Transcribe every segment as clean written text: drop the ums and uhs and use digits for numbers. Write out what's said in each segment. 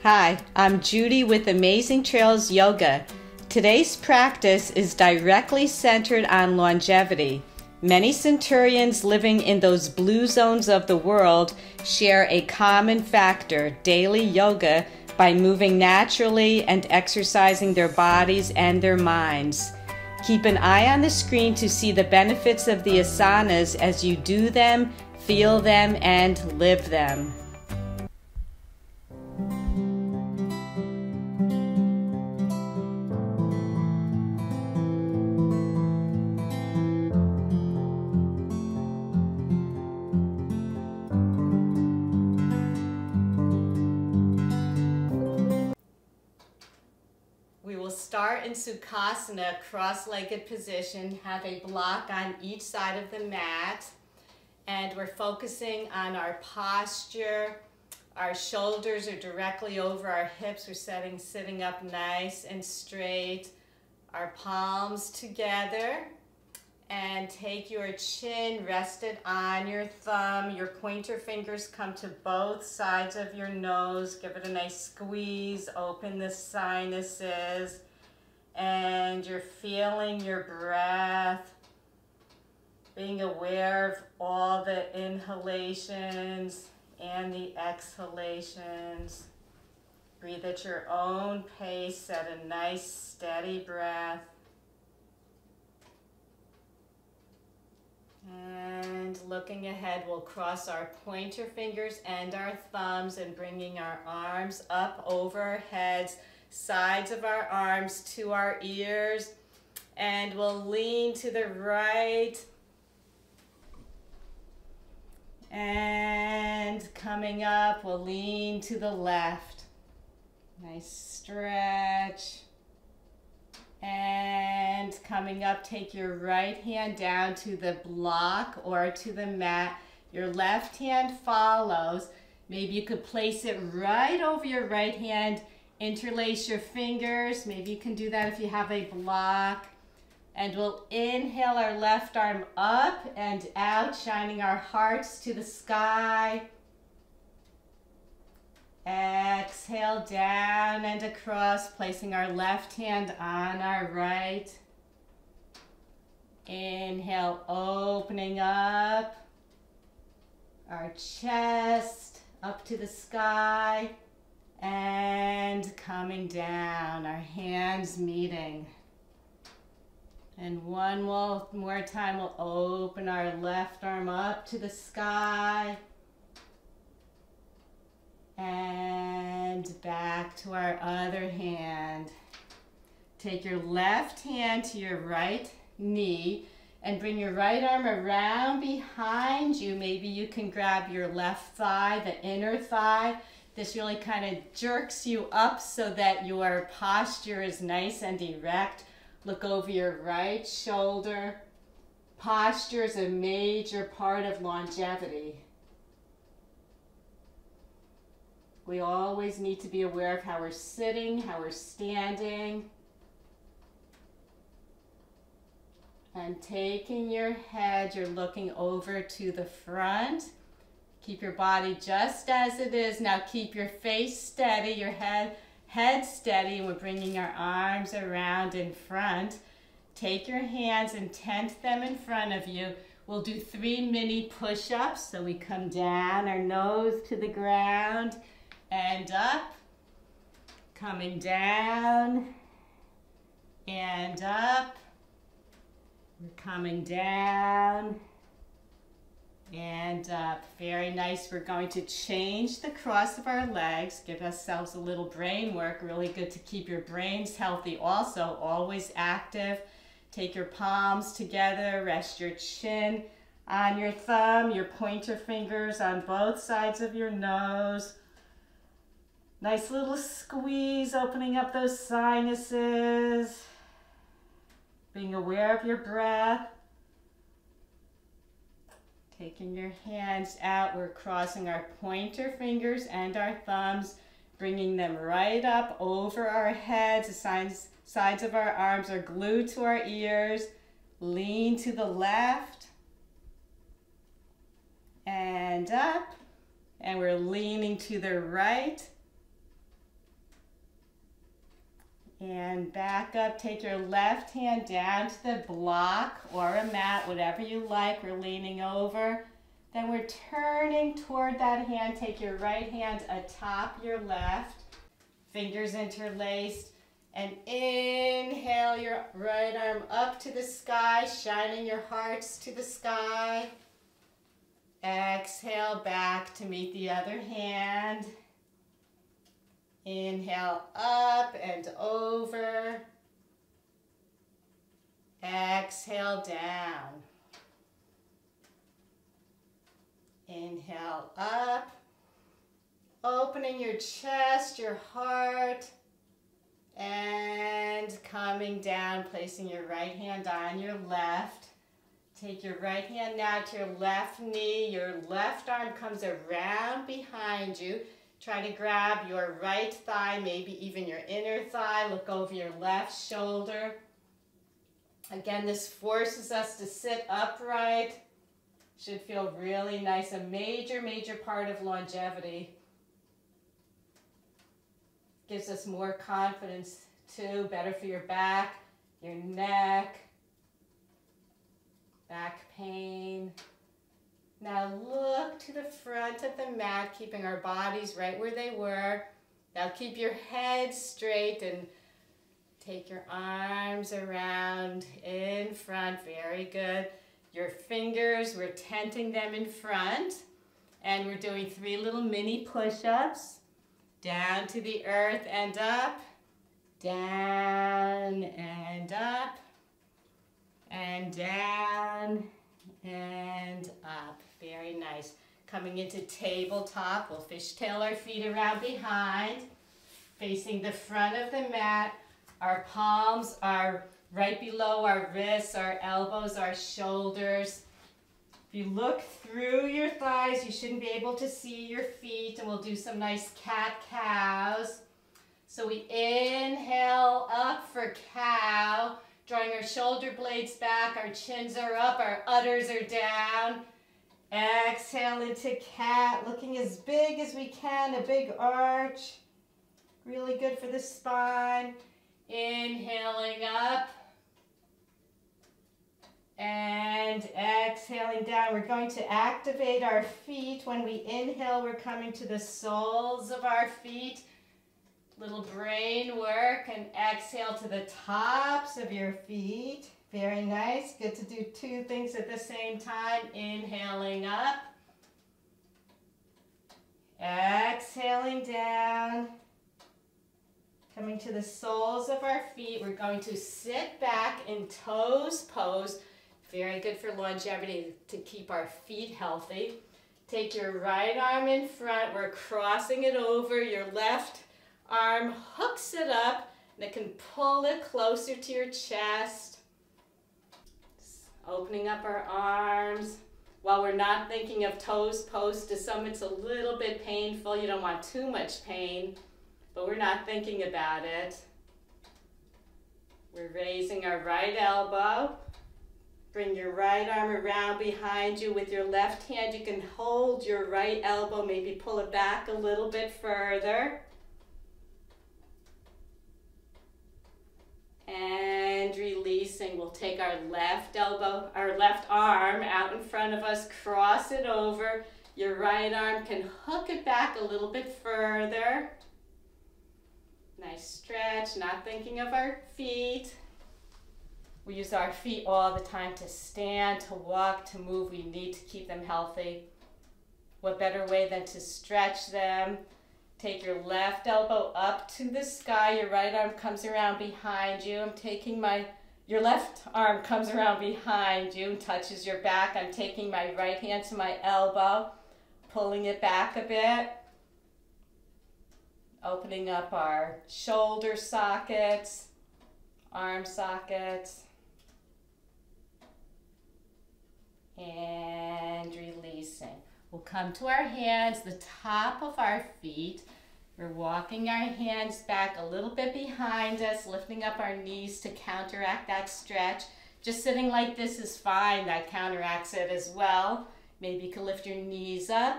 Hi, I'm Judy with Amazing Trails Yoga. Today's practice is directly centered on longevity. Many centurions living in those blue zones of the world share a common factor, daily yoga, by moving naturally and exercising their bodies and their minds. Keep an eye on the screen to see the benefits of the asanas as you do them, feel them, and live them. We will start in Sukhasana, cross-legged position, have a block on each side of the mat, and we're focusing on our posture. Our shoulders are directly over our hips. We're sitting up nice and straight. Our palms together, and take your chin rested on your thumb. Your pointer fingers come to both sides of your nose. Give it a nice squeeze, open the sinuses, and you're feeling your breath, being aware of all the inhalations and the exhalations. Breathe at your own pace, set a nice steady breath. And looking ahead, we'll cross our pointer fingers and our thumbs and bringing our arms up over our heads, sides of our arms to our ears, and we'll lean to the right. And coming up, we'll lean to the left. Nice stretch. And coming up, take your right hand down to the block or to the mat. Your left hand follows. Maybe you could place it right over your right hand. Interlace your fingers. Maybe you can do that if you have a block. And we'll inhale our left arm up and out, shining our hearts to the sky. Exhale down and across, placing our left hand on our right. Inhale, opening up our chest up to the sky and coming down, our hands meeting. And one more time, we'll open our left arm up to the sky. And back to our other hand. Take your left hand to your right knee and bring your right arm around behind you. Maybe you can grab your left thigh, the inner thigh. This really kind of jerks you up so that your posture is nice and erect. Look over your right shoulder. Posture is a major part of longevity. We always need to be aware of how we're sitting, how we're standing. And taking your head, you're looking over to the front. Keep your body just as it is. Now keep your face steady, your head steady, and we're bringing our arms around in front. Take your hands and tent them in front of you. We'll do 3 mini push-ups. So we come down, our nose to the ground, and up, coming down, and up, we're coming down, and up. Very nice. We're going to change the cross of our legs, give ourselves a little brain work. Really good to keep your brains healthy also, always active. Take your palms together, rest your chin on your thumb, your pointer fingers on both sides of your nose. Nice little squeeze, opening up those sinuses. Being aware of your breath. Taking your hands out, we're crossing our pointer fingers and our thumbs, bringing them right up over our heads. The sides of our arms are glued to our ears. Lean to the left and up. And we're leaning to the right. And back up, take your left hand down to the block or a mat, whatever you like. We're leaning over. Then we're turning toward that hand. Take your right hand atop your left, fingers interlaced. And inhale your right arm up to the sky, shining your hearts to the sky. Exhale back to meet the other hand. Inhale up and over. Exhale down. Inhale up. Opening your chest, your heart. And coming down, placing your right hand on your left. Take your right hand now to your left knee. Your left arm comes around behind you. Try to grab your right thigh, maybe even your inner thigh. Look over your left shoulder. Again, this forces us to sit upright. Should feel really nice. A major, major part of longevity. Gives us more confidence too. Better for your back, your neck, back pain. Now look to the front of the mat, keeping our bodies right where they were. Now keep your head straight and take your arms around in front. Very good. Your fingers, we're tenting them in front. And we're doing 3 little mini push-ups. Down to the earth and up. Down and up. And down and up. Very nice. Coming into tabletop, we'll fishtail our feet around behind, facing the front of the mat. Our palms are right below our wrists, our elbows, our shoulders. If you look through your thighs, you shouldn't be able to see your feet, and we'll do some nice cat-cows. So we inhale up for cow, drawing our shoulder blades back, our chins are up, our udders are down. Exhale into cat, looking as big as we can, a big arch. Really good for the spine. Inhaling up. And exhaling down. We're going to activate our feet. When we inhale, we're coming to the soles of our feet. Little brain work, and exhale to the tops of your feet. Very nice. Good to do 2 things at the same time. Inhaling up. Exhaling down. Coming to the soles of our feet. We're going to sit back in toes pose. Very good for longevity to keep our feet healthy. Take your right arm in front. We're crossing it over. Your left arm hooks it up, and it can pull it closer to your chest. Opening up our arms. While we're not thinking of toes pose, to some it's a little bit painful. You don't want too much pain, but we're not thinking about it. We're raising our right elbow. Bring your right arm around behind you. With your left hand, you can hold your right elbow, maybe pull it back a little bit further. And releasing, we'll take our left elbow, our left arm out in front of us, cross it over. Your right arm can hook it back a little bit further. Nice stretch, not thinking of our feet. We use our feet all the time to stand, to walk, to move. We need to keep them healthy. What better way than to stretch them? Take your left elbow up to the sky. Your right arm comes around behind you. I'm taking your left arm comes around behind you and touches your back. I'm taking my right hand to my elbow, pulling it back a bit. Opening up our shoulder sockets, arm sockets. And releasing. We'll come to our hands, the top of our feet. We're walking our hands back a little bit behind us, lifting up our knees to counteract that stretch. Just sitting like this is fine. That counteracts it as well. Maybe you can lift your knees up.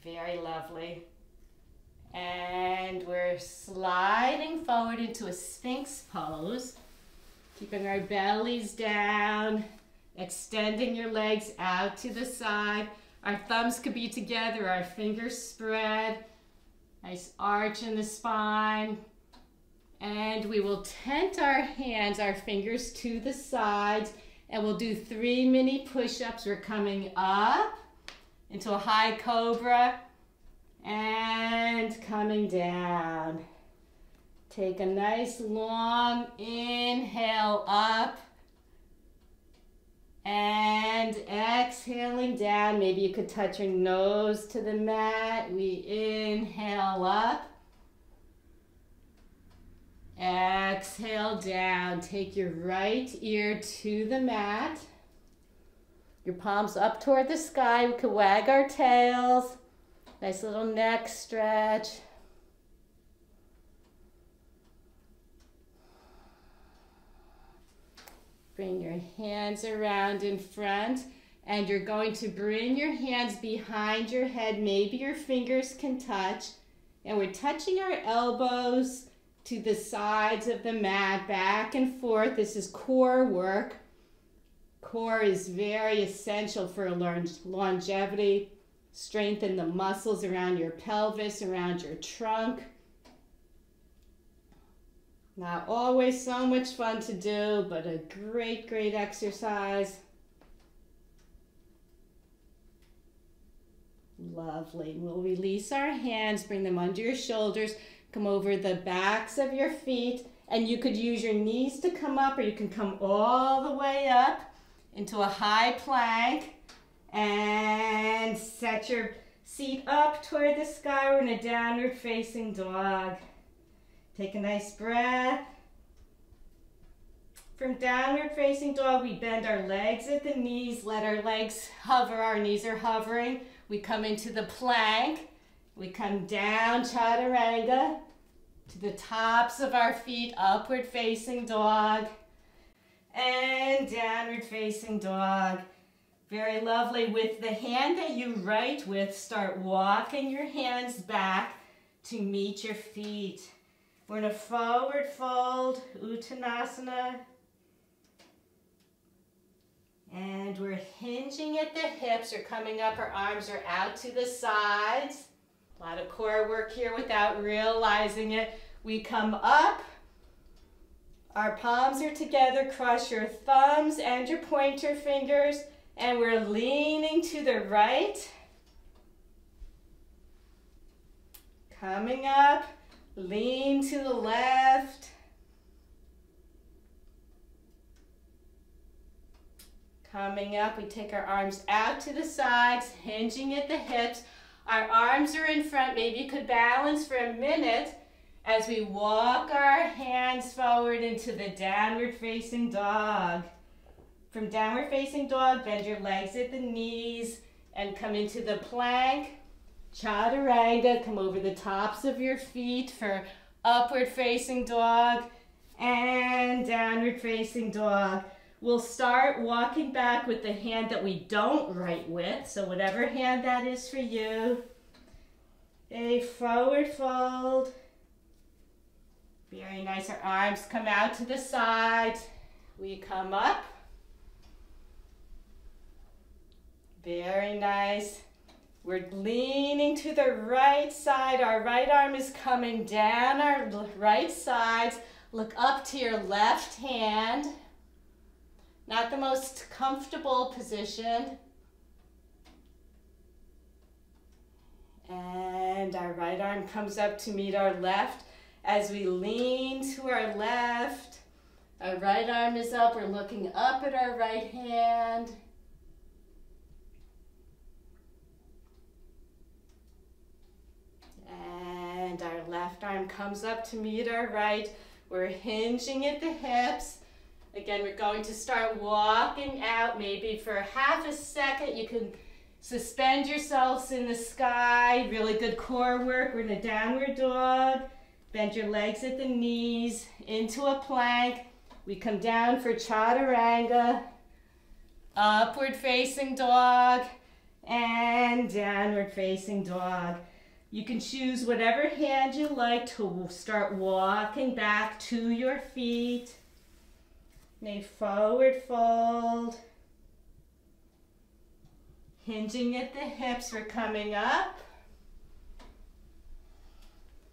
Very lovely. And we're sliding forward into a Sphinx pose, keeping our bellies down, extending your legs out to the side. Our thumbs could be together, our fingers spread. Nice arch in the spine. And we will tent our hands, our fingers to the sides, and we'll do 3 mini push-ups. We're coming up into a high cobra and coming down. Take a nice long inhale up and exhaling down. Maybe you could touch your nose to the mat. We inhale up. Exhale down. Take your right ear to the mat. Your palms up toward the sky. We could wag our tails. Nice little neck stretch. Bring your hands around in front, and you're going to bring your hands behind your head. Maybe your fingers can touch, and we're touching our elbows to the sides of the mat, back and forth. This is core work. Core is very essential for longevity. Strengthen the muscles around your pelvis, around your trunk. Not always so much fun to do, but a great, great exercise. Lovely. We'll release our hands, bring them under your shoulders, come over the backs of your feet, and you could use your knees to come up, or you can come all the way up into a high plank and set your seat up toward the sky. We're in a downward facing dog. Take a nice breath. From downward facing dog, we bend our legs at the knees, let our legs hover, our knees are hovering. We come into the plank. We come down, chaturanga, to the tops of our feet, upward facing dog, and downward facing dog. Very lovely. With the hand that you write with, start walking your hands back to meet your feet. We're in a forward fold, Uttanasana. And we're hinging at the hips, or coming up, our arms are out to the sides. A lot of core work here without realizing it. We come up, our palms are together, cross your thumbs and your pointer fingers, and we're leaning to the right. Coming up, lean to the left. Coming up, we take our arms out to the sides, hinging at the hips. Our arms are in front. Maybe you could balance for a minute as we walk our hands forward into the downward facing dog. From downward facing dog, bend your legs at the knees and come into the plank. Chaturanga, come over the tops of your feet for upward facing dog and downward facing dog. We'll start walking back with the hand that we don't write with, so whatever hand that is for you. A forward fold. Very nice. Our arms come out to the sides. We come up. Very nice. We're leaning to the right side. Our right arm is coming down our right sides. Look up to your left hand. Not the most comfortable position. And our right arm comes up to meet our left. As we lean to our left, our right arm is up. We're looking up at our right hand. And our left arm comes up to meet our right. We're hinging at the hips. Again, we're going to start walking out. Maybe for half a second, you can suspend yourselves in the sky. Really good core work. We're in a downward dog. Bend your legs at the knees into a plank. We come down for chaturanga, upward facing dog, and downward facing dog. You can choose whatever hand you like to start walking back to your feet. A forward fold. Hinging at the hips, we're coming up.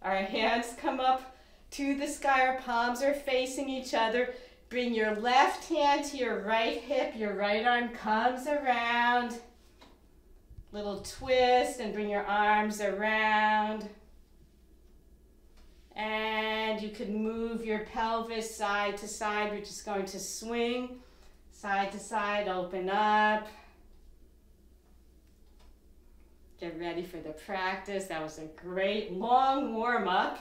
Our hands come up to the sky, our palms are facing each other. Bring your left hand to your right hip, your right arm comes around. Little twist and bring your arms around. And you can move your pelvis side to side. We're just going to swing side to side, open up. Get ready for the practice. That was a great long warm-up.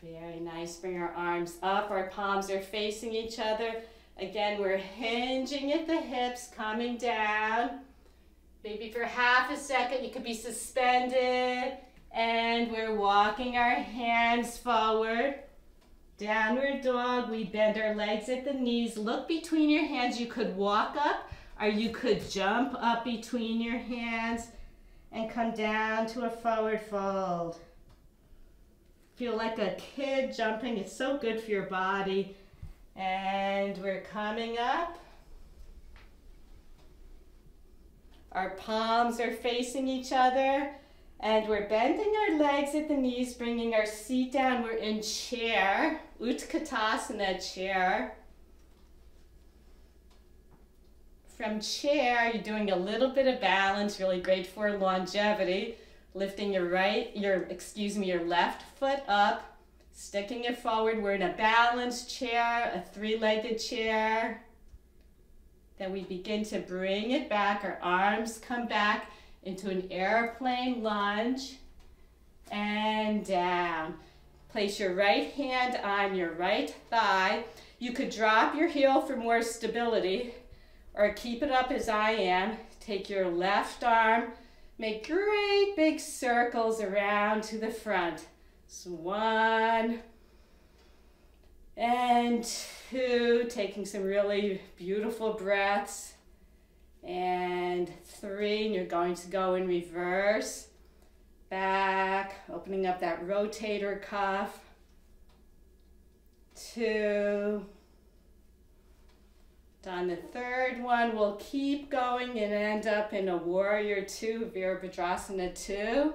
Very nice. Bring our arms up. Our palms are facing each other. Again, we're hinging at the hips, coming down. Maybe for half a second, you could be suspended. And we're walking our hands forward. Downward dog. We bend our legs at the knees. Look between your hands. You could walk up or you could jump up between your hands and come down to a forward fold. Feel like a kid jumping. It's so good for your body. And we're coming up. Our palms are facing each other. And we're bending our legs at the knees, bringing our seat down. We're in chair, Utkatasana chair. From chair, you're doing a little bit of balance, really great for longevity. Lifting your left foot up, sticking it forward. We're in a balanced chair, a three-legged chair. Then we begin to bring it back. Our arms come back into an airplane lunge and down. Place your right hand on your right thigh. You could drop your heel for more stability or keep it up as I am. Take your left arm, make great big circles around to the front. So 1 and 2, taking some really beautiful breaths. And 3, and you're going to go in reverse, back, opening up that rotator cuff. 2. On the third one, we'll keep going and end up in a warrior 2, Virabhadrasana 2.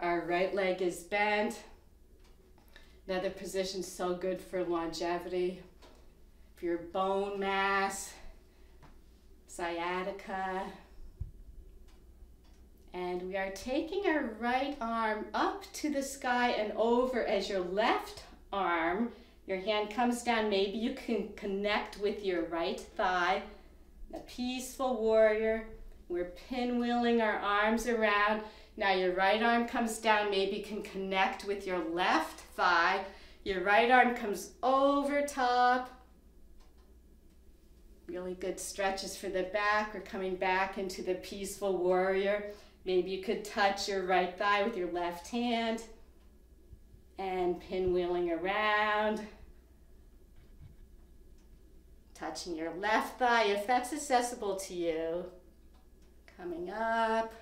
Our right leg is bent. Another position so good for longevity, for your bone mass. Sciatica. And we are taking our right arm up to the sky and over as your left arm, your hand comes down. Maybe you can connect with your right thigh. A peaceful warrior. We're pinwheeling our arms around. Now your right arm comes down. Maybe you can connect with your left thigh. Your right arm comes over top. Really good stretches for the back. We're coming back into the peaceful warrior. Maybe you could touch your right thigh with your left hand and pinwheeling around. Touching your left thigh if that's accessible to you. Coming up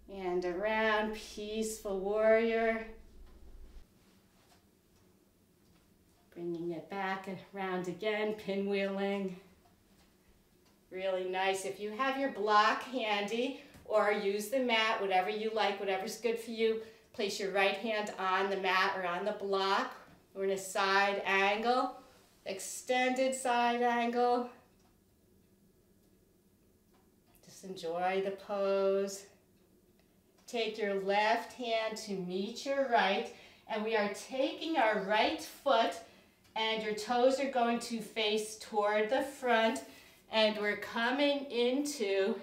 and around, peaceful warrior. Bringing it back and around again, pinwheeling. Really nice. If you have your block handy or use the mat, whatever you like, whatever's good for you, place your right hand on the mat or on the block. We're in a side angle, extended side angle. Just enjoy the pose. Take your left hand to meet your right, and we are taking our right foot and your toes are going to face toward the front, and we're coming into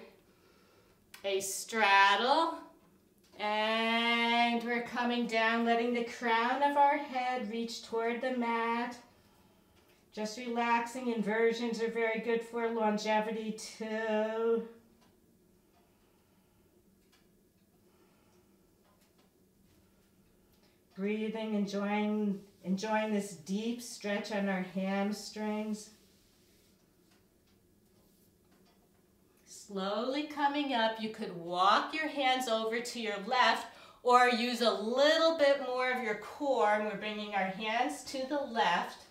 a straddle, and we're coming down, letting the crown of our head reach toward the mat. Just relaxing. Inversions are very good for longevity too. Breathing, enjoying this deep stretch on our hamstrings. Slowly coming up, you could walk your hands over to your left or use a little bit more of your core, and we're bringing our hands to the left.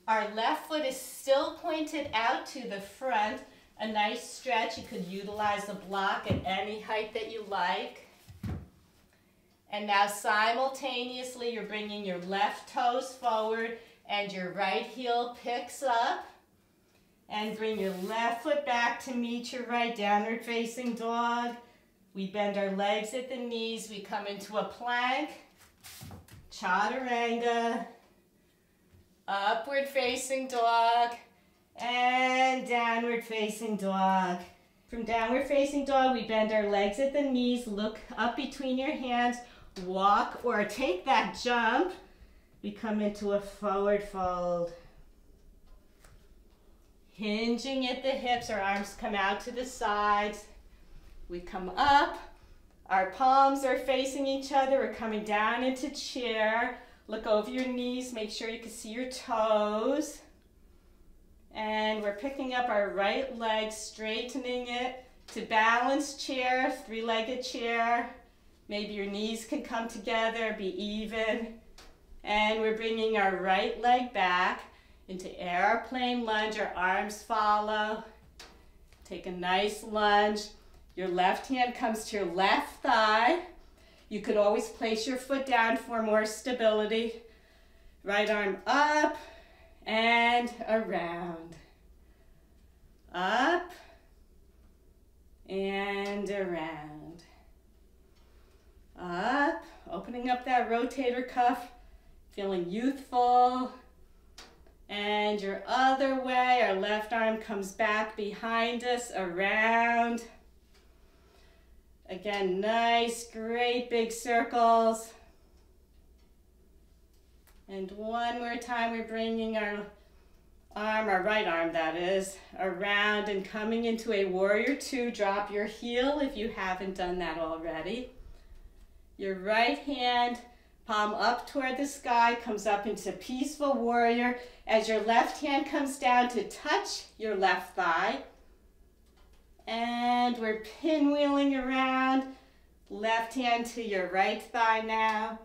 Our left foot is still pointed out to the front. A nice stretch. You could utilize the block at any height that you like. And now simultaneously, you're bringing your left toes forward and your right heel picks up. And bring your left foot back to meet your right, downward facing dog. We bend our legs at the knees. We come into a plank, chaturanga, upward facing dog, and downward facing dog. From downward facing dog, we bend our legs at the knees, look up between your hands, walk or take that jump. We come into a forward fold. Hinging at the hips, our arms come out to the sides. We come up, our palms are facing each other. We're coming down into chair. Look over your knees, make sure you can see your toes. And we're picking up our right leg, straightening it to balanced chair, three-legged chair. Maybe your knees can come together, be even. And we're bringing our right leg back into airplane lunge. Our arms follow. Take a nice lunge. Your left hand comes to your left thigh. You could always place your foot down for more stability. Right arm up and around. Up and around. Up, opening up that rotator cuff, feeling youthful. And your other way, our left arm comes back behind us, around. Again, nice, great big circles. And one more time, we're bringing our arm, our right arm that is, around and coming into a warrior two. Drop your heel if you haven't done that already. Your right hand, palm up toward the sky, comes up into peaceful warrior as your left hand comes down to touch your left thigh. And we're pinwheeling around, left hand to your right thigh now.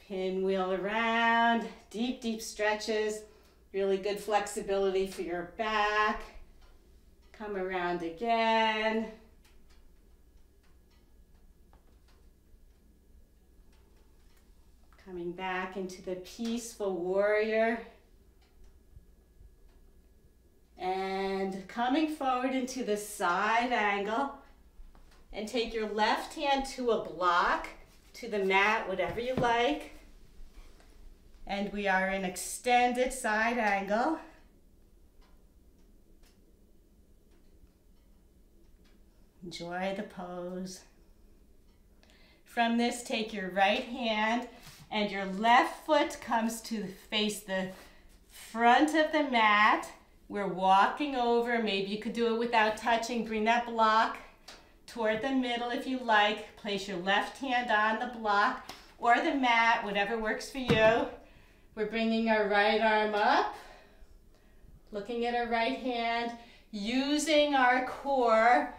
Pinwheel around, deep, deep stretches, really good flexibility for your back. Come around again. Coming back into the peaceful warrior. And coming forward into the side angle. And take your left hand to a block, to the mat, whatever you like. And we are in extended side angle. Enjoy the pose. From this, take your right hand and your left foot comes to face the front of the mat. We're walking over. Maybe you could do it without touching. Bring that block toward the middle if you like. Place your left hand on the block or the mat, whatever works for you. We're bringing our right arm up, looking at our right hand, using our core.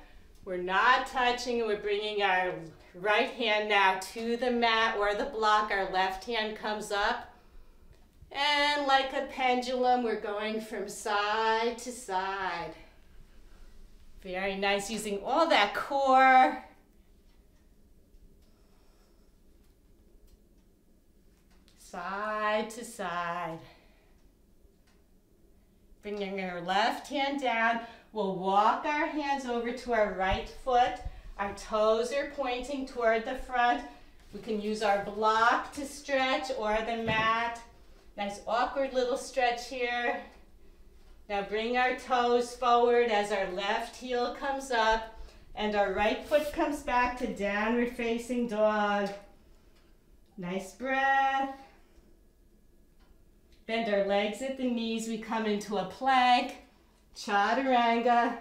We're not touching, we're bringing our right hand now to the mat or the block. Our left hand comes up. And like a pendulum, we're going from side to side. Very nice, using all that core. Side to side. Bringing our left hand down, we'll walk our hands over to our right foot. Our toes are pointing toward the front. We can use our block to stretch or the mat. Nice awkward little stretch here. Now bring our toes forward as our left heel comes up and our right foot comes back to downward facing dog. Nice breath. Bend our legs at the knees. We come into a plank, chaturanga,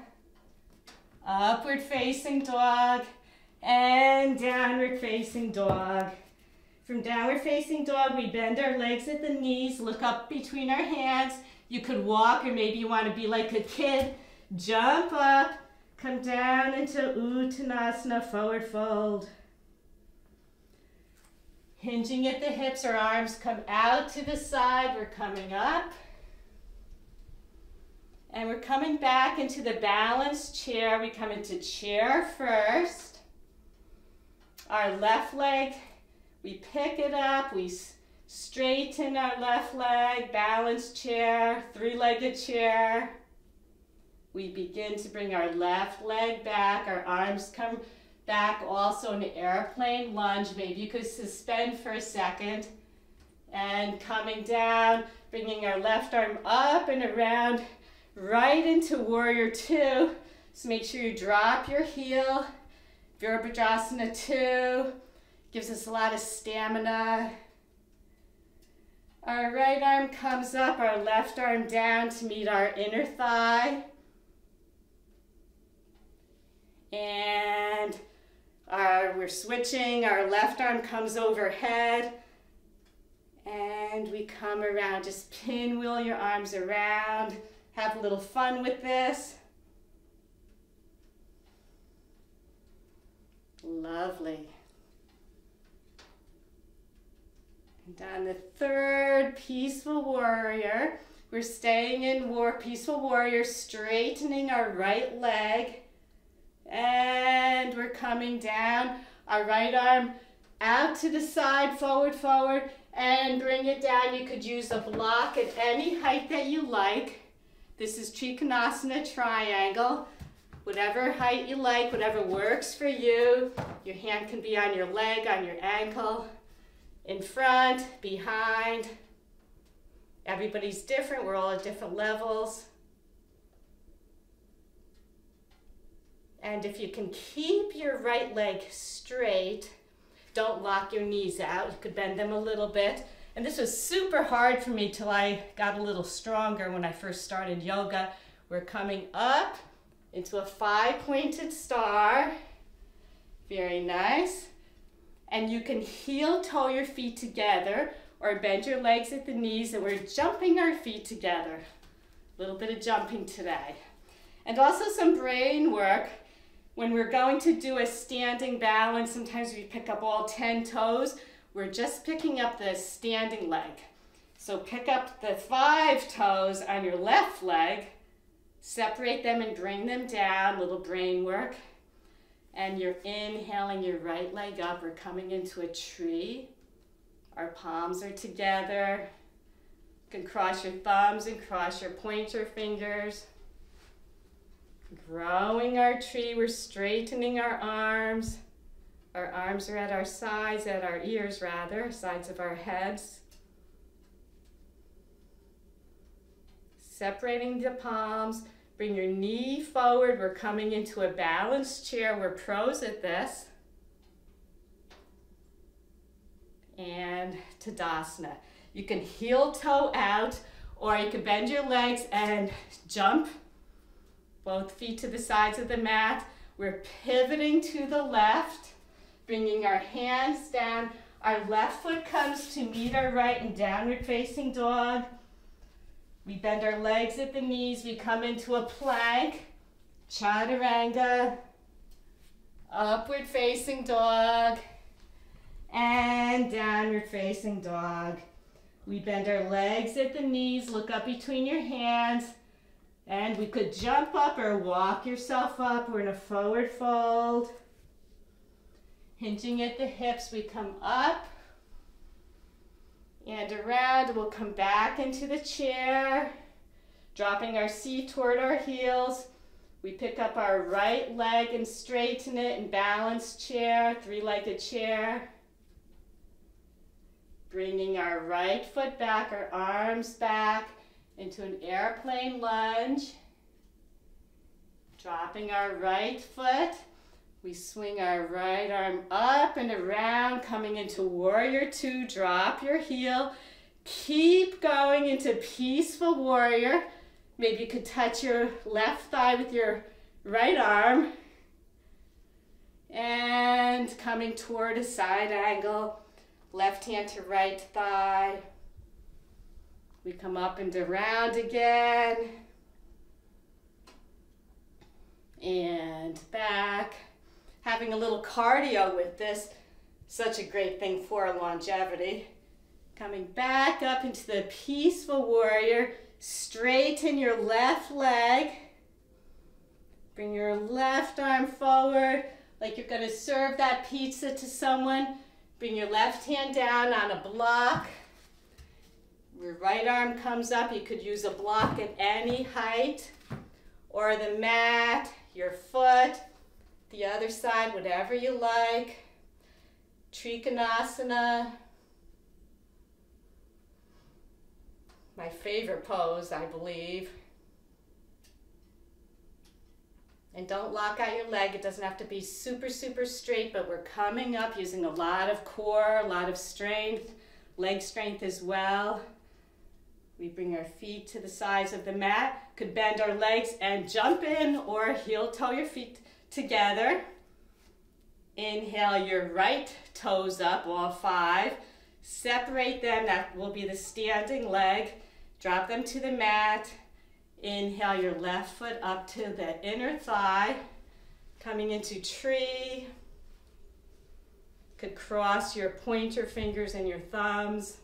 upward facing dog, and downward facing dog. From downward facing dog, we bend our legs at the knees, look up between our hands. You could walk, or maybe you want to be like a kid. jump up, come down into Uttanasana, forward fold. Hinging at the hips, our arms come out to the side, we're coming up. And we're coming back into the balanced chair. We come into chair first. Our left leg, we pick it up, we straighten our left leg, balanced chair, three-legged chair. We begin to bring our left leg back, our arms come back also in an airplane lunge. Maybe you could suspend for a second. And coming down, bringing our left arm up and around, right into warrior two. So make sure you drop your heel. Virabhadrasana 2 gives us a lot of stamina. Our right arm comes up, our left arm down to meet our inner thigh. And we're switching, our left arm comes overhead. And we come around, just pinwheel your arms around. Have a little fun with this. Lovely. And on the third peaceful warrior, we're staying in peaceful warrior, straightening our right leg. And we're coming down, our right arm out to the side, forward, forward, and bring it down. You could use a block at any height that you like. This is Trikonasana triangle. Whatever height you like, whatever works for you. Your hand can be on your leg, on your ankle, in front, behind. Everybody's different. We're all at different levels. And if you can keep your right leg straight, don't lock your knees out. You could bend them a little bit. And this was super hard for me till I got a little stronger when I first started yoga. We're coming up into a 5-pointed star. Very nice. And you can heel toe your feet together or bend your legs at the knees, and we're jumping our feet together. A little bit of jumping today. And also some brain work. When we're going to do a standing balance, sometimes we pick up all 10 toes. We're just picking up the standing leg. So pick up the 5 toes on your left leg, separate them and bring them down, little brain work. And you're inhaling your right leg up. We're coming into a tree. Our palms are together. You can cross your thumbs and cross your pointer fingers. Growing our tree, we're straightening our arms. Our arms are at our sides, at our ears rather, sides of our heads. Separating the palms, bring your knee forward. We're coming into a balanced chair. We're pros at this. And Tadasana. You can heel toe out, or you can bend your legs and jump. Both feet to the sides of the mat. We're pivoting to the left, bringing our hands down. Our left foot comes to meet our right in downward facing dog. We bend our legs at the knees. We come into a plank, chaturanga, upward facing dog, and downward facing dog. We bend our legs at the knees, look up between your hands, and we could jump up or walk yourself up. We're in a forward fold. Hinging at the hips, we come up and around. We'll come back into the chair, dropping our seat toward our heels. We pick up our right leg and straighten it in balanced chair, 3-legged chair. Bringing our right foot back, our arms back, into an airplane lunge. Dropping our right foot. We swing our right arm up and around, coming into warrior 2. Drop your heel. Keep going into peaceful warrior. Maybe you could touch your left thigh with your right arm. And coming toward a side angle. Left hand to right thigh. We come up and around again. and back. Having a little cardio with this, such a great thing for longevity. Coming back up into the peaceful warrior. Straighten your left leg. Bring your left arm forward like you're going to serve that pizza to someone. Bring your left hand down on a block. Your right arm comes up. You could use a block at any height, or the mat, your foot, the other side, whatever you like. Trikonasana. My favorite pose, I believe. And don't lock out your leg. It doesn't have to be super, super straight, but we're coming up using a lot of core, a lot of strength, leg strength as well. We bring our feet to the sides of the mat. Could bend our legs and jump in, or heel toe your feet together. Inhale your right toes up, all 5. Separate them, that will be the standing leg. Drop them to the mat. Inhale your left foot up to the inner thigh. Coming into tree. Could cross your pointer fingers and your thumbs.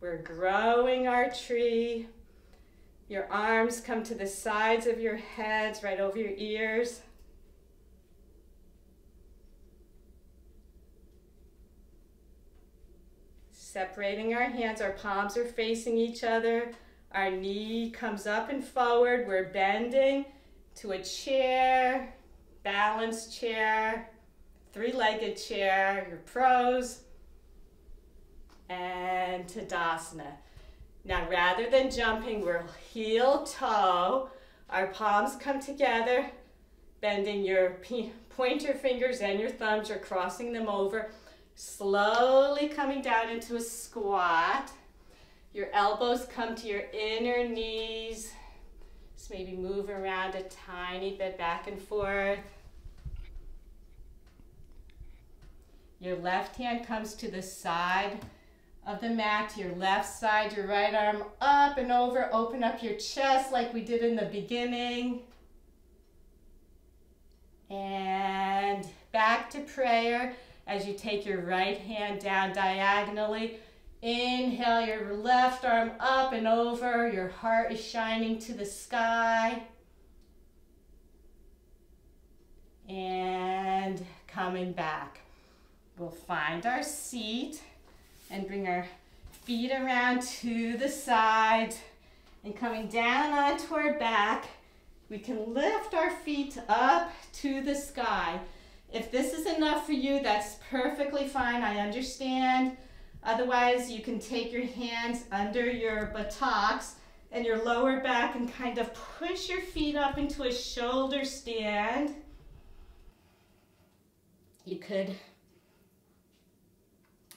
We're growing our tree. Your arms come to the sides of your heads, right over your ears. Separating our hands, our palms are facing each other. Our knee comes up and forward. We're bending to a chair, balanced chair, 3-legged chair, your pros, and Tadasana. Now, rather than jumping, we're heel toe. Our palms come together, bending your pointer fingers and your thumbs. You're crossing them over. Slowly coming down into a squat. Your elbows come to your inner knees. Just maybe move around a tiny bit back and forth. Your left hand comes to the side of the mat, to your left side, your right arm up and over. Open up your chest like we did in the beginning. And back to prayer as you take your right hand down diagonally. Inhale your left arm up and over. Your heart is shining to the sky. And coming back. We'll find our seat and bring our feet around to the sides. And coming down onto our back, we can lift our feet up to the sky. If this is enough for you, that's perfectly fine. I understand. Otherwise, you can take your hands under your buttocks and your lower back and kind of push your feet up into a shoulder stand. You could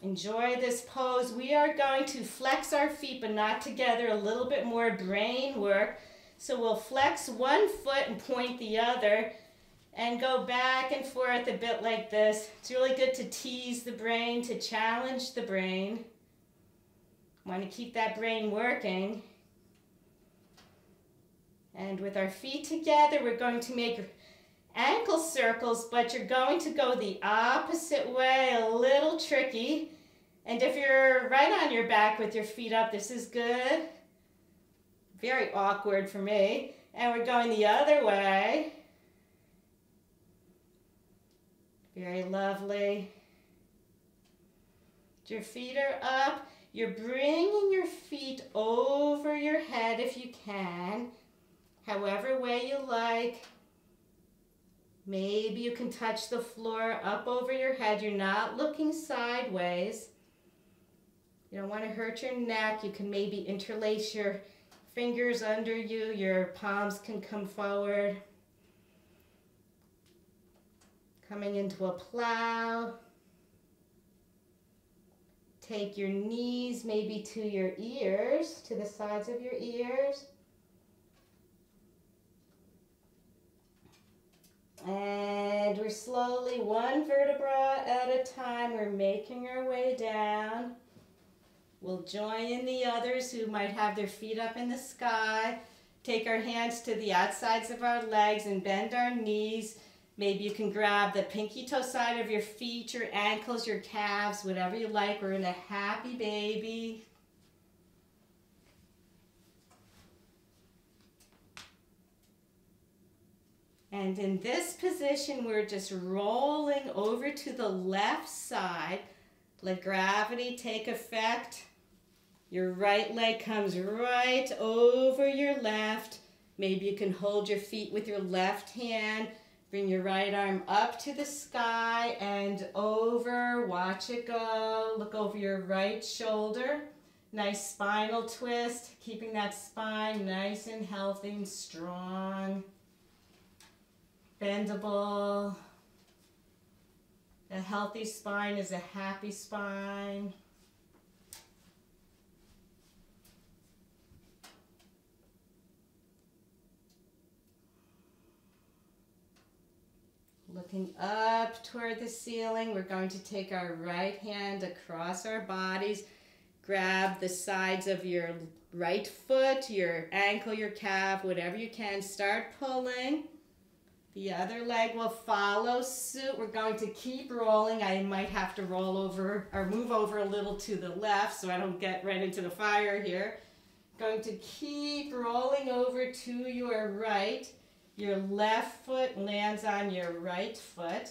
enjoy this pose. We are going to flex our feet, but not together, a little bit more brain work. So we'll flex one foot and point the other and go back and forth a bit like this. It's really good to tease the brain, to challenge the brain. Want to keep that brain working. And with our feet together, we're going to make ankle circles, but you're going to go the opposite way, a little tricky. And if you're right on your back with your feet up, this is good. Very awkward for me. And we're going the other way. Very lovely. Your feet are up. You're bringing your feet over your head if you can, however way you like. Maybe you can touch the floor up over your head. You're not looking sideways. You don't want to hurt your neck. You can maybe interlace your fingers under you. Your palms can come forward. Coming into a plow. Take your knees maybe to your ears, to the sides of your ears. And we're slowly, one vertebra at a time, we're making our way down. We'll join in the others who might have their feet up in the sky. Take our hands to the outsides of our legs and bend our knees. Maybe you can grab the pinky toe side of your feet, your ankles, your calves, whatever you like. We're in a happy baby. And in this position, we're just rolling over to the left side. Let gravity take effect. Your right leg comes right over your left. Maybe you can hold your feet with your left hand. Bring your right arm up to the sky and over. Watch it go. Look over your right shoulder. Nice spinal twist, keeping that spine nice and healthy and strong. Bendable. A healthy spine is a happy spine. Looking up toward the ceiling, we're going to take our right hand across our bodies. Grab the sides of your right foot, your ankle, your calf, whatever you can. Start pulling. The other leg will follow suit. We're going to keep rolling. I might have to roll over or move over a little to the left so I don't get right into the fire here. Going to keep rolling over to your right. Your left foot lands on your right foot.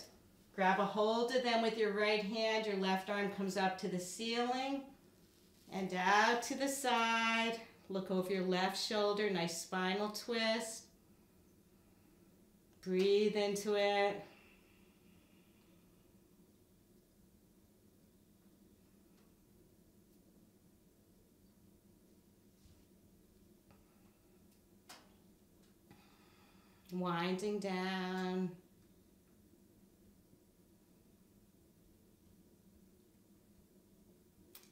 Grab a hold of them with your right hand. Your left arm comes up to the ceiling and out to the side. Look over your left shoulder. Nice spinal twist. Breathe into it. Winding down.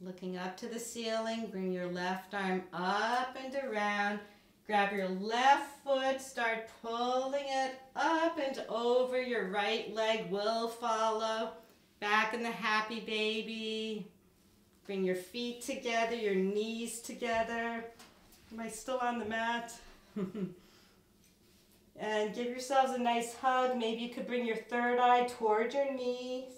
Looking up to the ceiling, bring your left arm up and around. Grab your left foot, start pulling it up and over. Your right leg will follow. Back in the happy baby. Bring your feet together, your knees together. Am I still on the mat? And give yourselves a nice hug. Maybe you could bring your third eye toward your knees.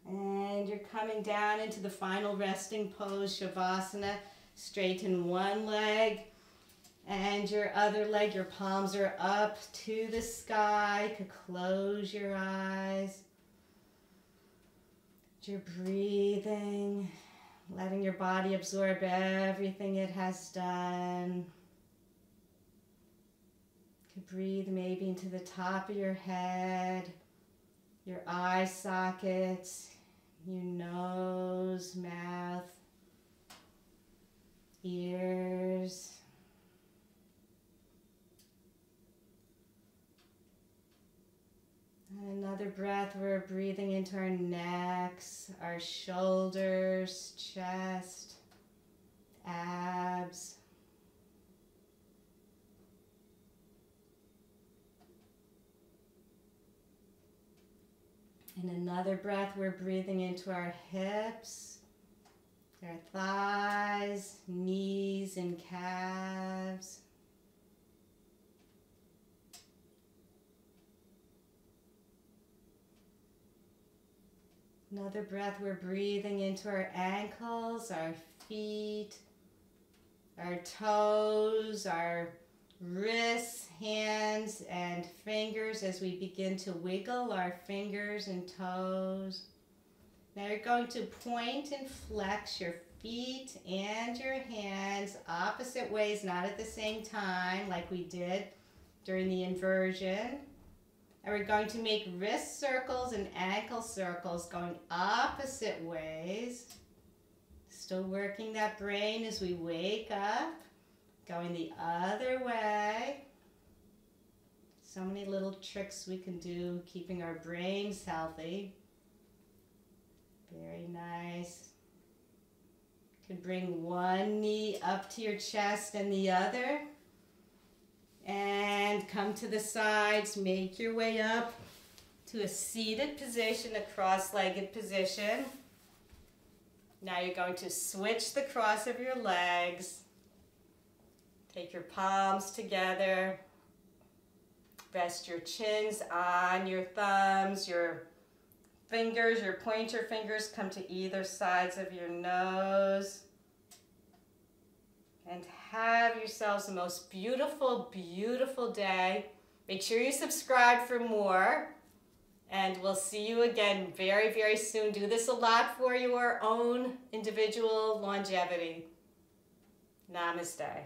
And you're coming down into the final resting pose, Shavasana. Straighten one leg and your other leg. Your palms are up to the sky. You could close your eyes. You're breathing. Letting your body absorb everything it has done. You could breathe maybe into the top of your head, your eye sockets, your nose, mouth, ears. And another breath, we're breathing into our necks, our shoulders, chest, abs. And another breath, we're breathing into our hips, our thighs, knees, and calves. Another breath, we're breathing into our ankles, our feet, our toes, our wrists, hands, and fingers as we begin to wiggle our fingers and toes. Now you're going to point and flex your feet and your hands opposite ways, not at the same time like we did during the inversion. And we're going to make wrist circles and ankle circles going opposite ways. Still working that brain as we wake up. Going the other way. So many little tricks we can do, keeping our brains healthy. Very nice. You can bring one knee up to your chest and the other. And come to the sides, make your way up to a seated position, a cross-legged position. Now you're going to switch the cross of your legs. Take your palms together. Rest your chins on your thumbs. Your fingers, your pointer fingers come to either sides of your nose. And have yourselves the most beautiful, beautiful day. Make sure you subscribe for more. And we'll see you again very, very soon. Do this a lot for your own individual longevity. Namaste.